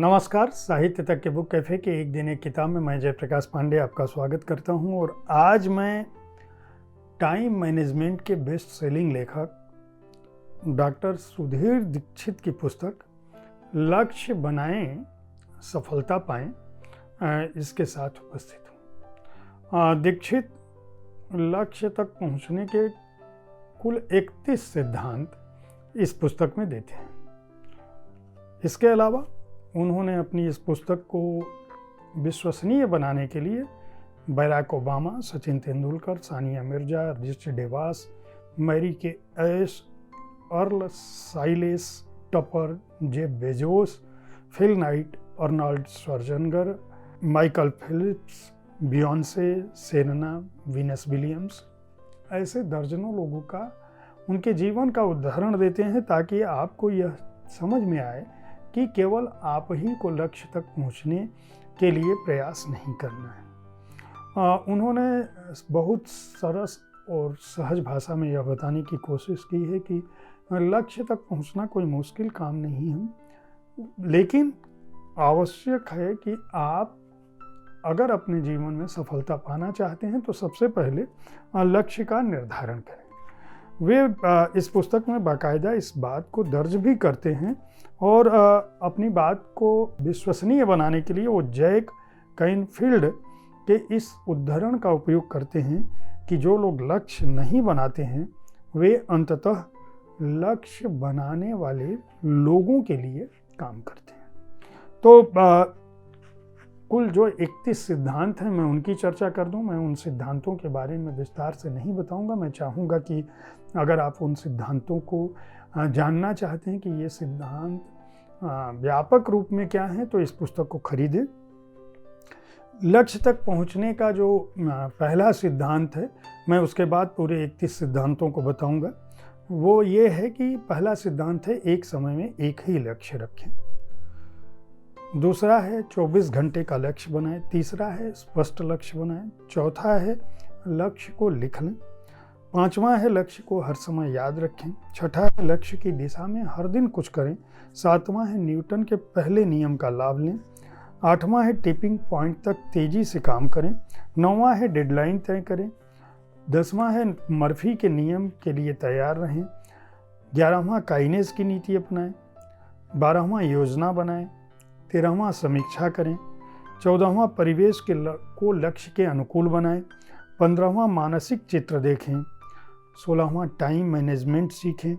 नमस्कार। साहित्य तक के बुक कैफ़े के एक दिन एक किताब में मैं जयप्रकाश पांडे आपका स्वागत करता हूं। और आज मैं टाइम मैनेजमेंट के बेस्ट सेलिंग लेखक डॉक्टर सुधीर दीक्षित की पुस्तक लक्ष्य बनाएं सफलता पाएं इसके साथ उपस्थित हूँ। दीक्षित लक्ष्य तक पहुँचने के कुल 31 सिद्धांत इस पुस्तक में देते हैं। इसके अलावा उन्होंने अपनी इस पुस्तक को विश्वसनीय बनाने के लिए Barack Obama, Sachin Tendulkar, Sania Mirza, Richard DeVos, Mary Kay Ash, Earl Silas Tupper, Jeff Bezos, Phil Knight, Arnold Schwarzenegger, Michael Phelps, Beyoncé, Serena Williams Williams, ऐसे दर्जनों लोगों का उनके जीवन का उदाहरण देते हैं ताकि आपको यह समझ में आए कि केवल आप ही को लक्ष्य तक पहुंचने के लिए प्रयास नहीं करना है। उन्होंने बहुत सरस और सहज भाषा में यह बताने की कोशिश की है कि लक्ष्य तक पहुंचना कोई मुश्किल काम नहीं है, लेकिन आवश्यक है कि आप अगर अपने जीवन में सफलता पाना चाहते हैं तो सबसे पहले लक्ष्य का निर्धारण करें। वे इस पुस्तक में बाकायदा इस बात को दर्ज भी करते हैं और अपनी बात को विश्वसनीय बनाने के लिए वो जैक कैनफील्ड के इस उद्धरण का उपयोग करते हैं कि जो लोग लक्ष्य नहीं बनाते हैं वे अंततः लक्ष्य बनाने वाले लोगों के लिए काम करते हैं। तो कुल जो 31 सिद्धांत हैं मैं उनकी चर्चा कर दूं। मैं उन सिद्धांतों के बारे में विस्तार से नहीं बताऊंगा। मैं चाहूँगा कि अगर आप उन सिद्धांतों को जानना चाहते हैं कि ये सिद्धांत व्यापक रूप में क्या हैं तो इस पुस्तक को खरीदें। लक्ष्य तक पहुंचने का जो पहला सिद्धांत है मैं उसके बाद पूरे 31 सिद्धांतों को बताऊंगा। वो ये है कि पहला सिद्धांत है एक समय में एक ही लक्ष्य रखें। दूसरा है 24 घंटे का लक्ष्य बनाएं। तीसरा है स्पष्ट लक्ष्य बनाएं। चौथा है लक्ष्य को लिख लें। पांचवा है लक्ष्य को हर समय याद रखें। छठा है लक्ष्य की दिशा में हर दिन कुछ करें। सातवां है न्यूटन के पहले नियम का लाभ लें। आठवां है टिपिंग पॉइंट तक तेजी से काम करें। नौवां है डेडलाइन तय करें। 10वां है मर्फी के नियम के लिए तैयार रहें। 11वां काइनेस की नीति अपनाएं। 12वां योजना बनाएं। 13वां समीक्षा करें। 14वां परिवेश को लक्ष्य के अनुकूल बनाएं। 15वां मानसिक चित्र देखें। 16वां टाइम मैनेजमेंट सीखें।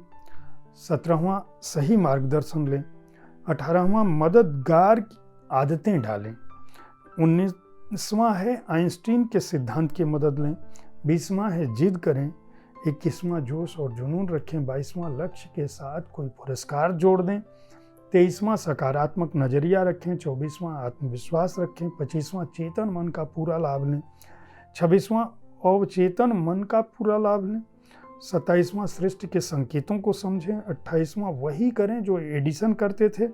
17वां सही मार्गदर्शन लें। 18वां मददगार की आदतें डालें। 19वां है आइंस्टीन के सिद्धांत की मदद लें। 20वां है जिद करें। 21वां जोश और जुनून रखें। 22वां लक्ष्य के साथ कोई पुरस्कार जोड़ दें। 23वां सकारात्मक नज़रिया रखें। 24वां आत्मविश्वास रखें। 25वां चेतन मन का पूरा लाभ लें। 26वां अवचेतन मन का पूरा लाभ लें। 27वां सृष्टि के संकेतों को समझें। 28वां वही करें जो एडिसन करते थे।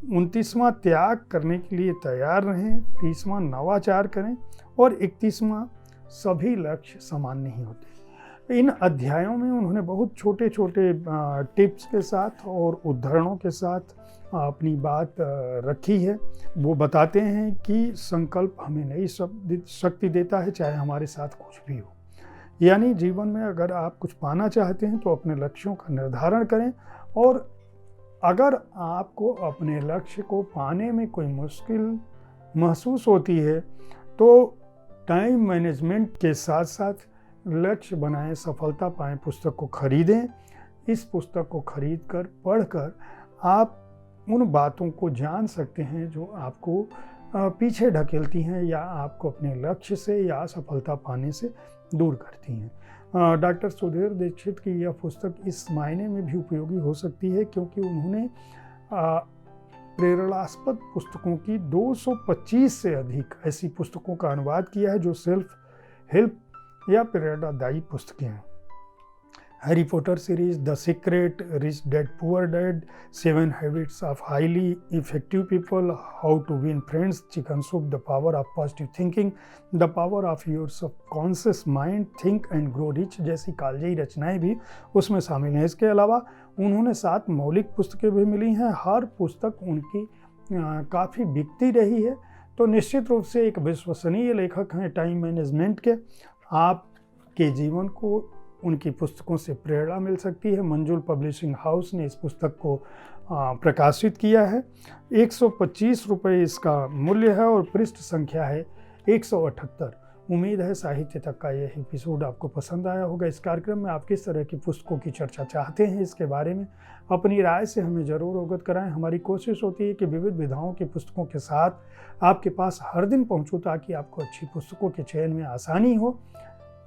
29वां त्याग करने के लिए तैयार रहें। 30वां नवाचार करें। और 31वां सभी लक्ष्य समान नहीं होते। इन अध्यायों में उन्होंने बहुत छोटे छोटे टिप्स के साथ और उद्धरणों के साथ अपनी बात रखी है। वो बताते हैं कि संकल्प हमें नई शक्ति देता है चाहे हमारे साथ कुछ भी हो। यानी जीवन में अगर आप कुछ पाना चाहते हैं तो अपने लक्ष्यों का निर्धारण करें, और अगर आपको अपने लक्ष्य को पाने में कोई मुश्किल महसूस होती है तो टाइम मैनेजमेंट के साथ साथ लक्ष्य बनाएं सफलता पाएं पुस्तक को खरीदें। इस पुस्तक को खरीदकर पढ़कर आप उन बातों को जान सकते हैं जो आपको पीछे ढकेलती हैं या आपको अपने लक्ष्य से या सफलता पाने से दूर करती हैं। डॉक्टर सुधीर दीक्षित की यह पुस्तक इस मायने में भी उपयोगी हो सकती है क्योंकि उन्होंने प्रेरणास्पद पुस्तकों की 225 से अधिक ऐसी पुस्तकों का अनुवाद किया है जो सेल्फ हेल्प या प्रेरणादायी पुस्तकें हैं। Harry Potter series, the secret, rich dad poor dad, 7 habits of highly effective people, how to win friends, chicken soup, the power of positive thinking, the power of your subconscious mind, think and grow rich जैसी कालजयी रचनाएं भी उसमें शामिल हैं। इसके अलावा उन्होंने 7 मौलिक पुस्तकें भी मिली हैं। हर पुस्तक उनकी काफ़ी बिकती रही है। तो निश्चित रूप से एक विश्वसनीय लेखक हैं टाइम मैनेजमेंट के। आपके जीवन को उनकी पुस्तकों से प्रेरणा मिल सकती है। मंजुल पब्लिशिंग हाउस ने इस पुस्तक को प्रकाशित किया है। 125 रुपये इसका मूल्य है और पृष्ठ संख्या है 178। उम्मीद है साहित्य तक का यह एपिसोड आपको पसंद आया होगा। इस कार्यक्रम में आप किस तरह की पुस्तकों की चर्चा चाहते हैं, इसके बारे में अपनी राय से हमें ज़रूर अवगत कराएं। हमारी कोशिश होती है कि विविध विधाओं की पुस्तकों के साथ आपके पास हर दिन पहुंचूं, ताकि आपको अच्छी पुस्तकों के चयन में आसानी हो।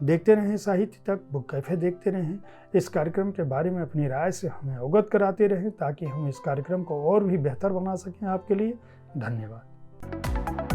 देखते रहें साहित्य तक, बुक कैफे देखते रहें। इस कार्यक्रम के बारे में अपनी राय से हमें अवगत कराते रहें, ताकि हम इस कार्यक्रम को और भी बेहतर बना सकें आपके लिए। धन्यवाद।